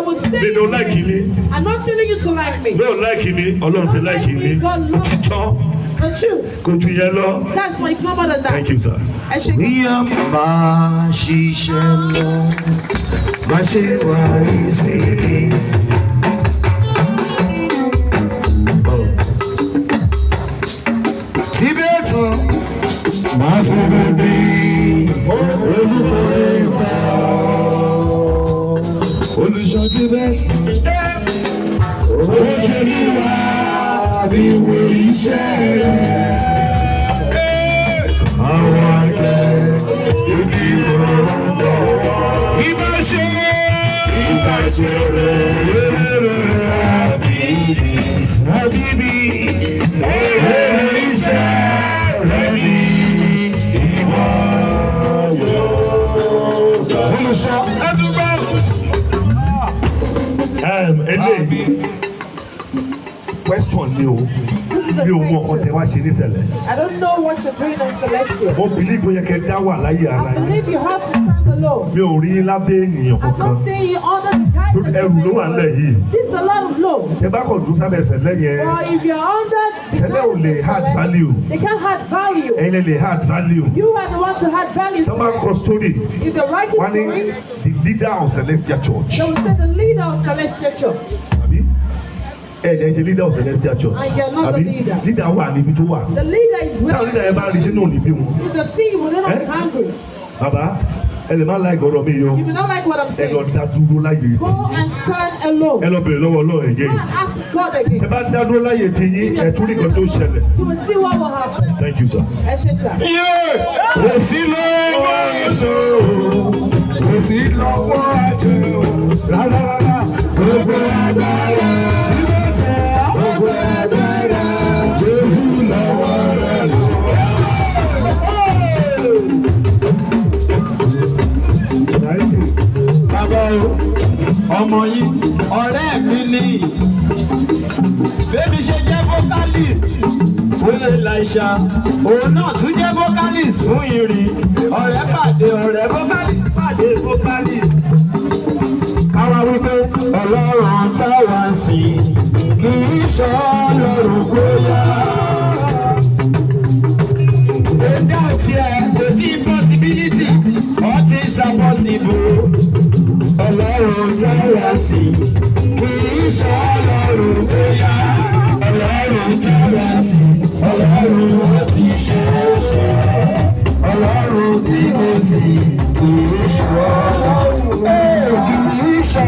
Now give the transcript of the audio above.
will say they don't like me. I'm not telling you to like me. They don't like me. Ọlọ́run ti like me. God loves the truth. Kò tún yẹ lọ. That's my common than that. Thank you, sir. Bí a máa ṣiṣẹ́ lọ, má ṣe wá ìsinmi. Tibetan máa fún mi olùkọ́ ìgbà. Oluso Tibetan ó jẹ́ mi wá bí wo iṣẹ́ rẹ̀. Àwọn àgbẹ̀ ìdí ìrọ̀rùn ìbáṣe rẹ̀ àbíbí iṣẹ́ rẹ̀ ní ìwà yóò. Oluso ẹdúgbò. Eléyìí question ni o. This is a Mi ò mọ question. ọ̀tẹ̀ wá ṣe ní ṣẹlẹ̀. I don't know what you're doing in Celestial. Mo believe bóyá kẹ́ dá wà láyé ara I yín. believe you have to stand alone. Mi ò rí lábẹ́ ènìyàn I'm kankan. not saying you under the guidance Ẹrù ló wà of nílẹ̀ anyone. yìí. This is a lot of load. Ẹ bá kàn dúró sábẹ́ ṣẹlẹ̀ yẹn. But if you're under the Ṣẹlẹ̀ ò lè guidance of add Celestial, value. they can't add value. Ẹ̀yin lè add value. You are the one to add value Tó to máa ń it. kọ story. If they're writing Wọ́n ní stories, the leader of Celestial Church. they will say the leader of Celestial Church. Àbí? Ẹ̀ ṣe leader of Celestial Church. And you're not the leader. Leader wà níbi tó wà. The leader is Táwọn where leader yẹn bá rí sínú òní bí wọn. if the sea will not be hungry. Bàbá ẹ lè má láì gbọ́dọ̀ mi yọ. You will not like what I'm Ẹ saying. lọ dá dúró láyé Go tí. and stand alone. Ẹ lọ bèrè lọ́wọ́ Ọlọ́run ẹ̀jẹ̀ Go yìí. and ask God Ẹ again. bá dá dúró láyé tí yín If ẹ you're tún ní standing nǹkan tó ṣẹlẹ̀. alone, you will see what will happen. Thank you, sir. Ẹ ṣé sir. Kò sí lọ́wọ́ èso, kò sí lọ́wọ́ àjò, rárá gbogbo agbára. Tibetan gbogbo agbára, Jésù lọ́wọ́ rẹ̀ lọ. Bàbá o, ọmọ yìí, ọ̀rẹ́ mi ni. Bébí ṣe jẹ́ vocalist fún Elisha, òun náà tún jẹ́ vocalist fún Irin. Ọ̀rẹ́ pàdé ọ̀rẹ́, vocalist pàdé vocalist. Káwa wípé Ọlọ́run táwa ń sìn kì í ṣe Ọlọ́run bóyá. Èdè àti ẹ̀ kò sí possibility, all things are possible. Ọlọ́run táwa ń sìn kì í ṣe Ọlọ́run bóyá. Ọlọ́run táwa ń sìn, Ọlọ́run àti ṣẹ̀ṣẹ̀. Ọlọ́run tí kò sí kì í ṣe Ọlọ́run. Kì í ṣe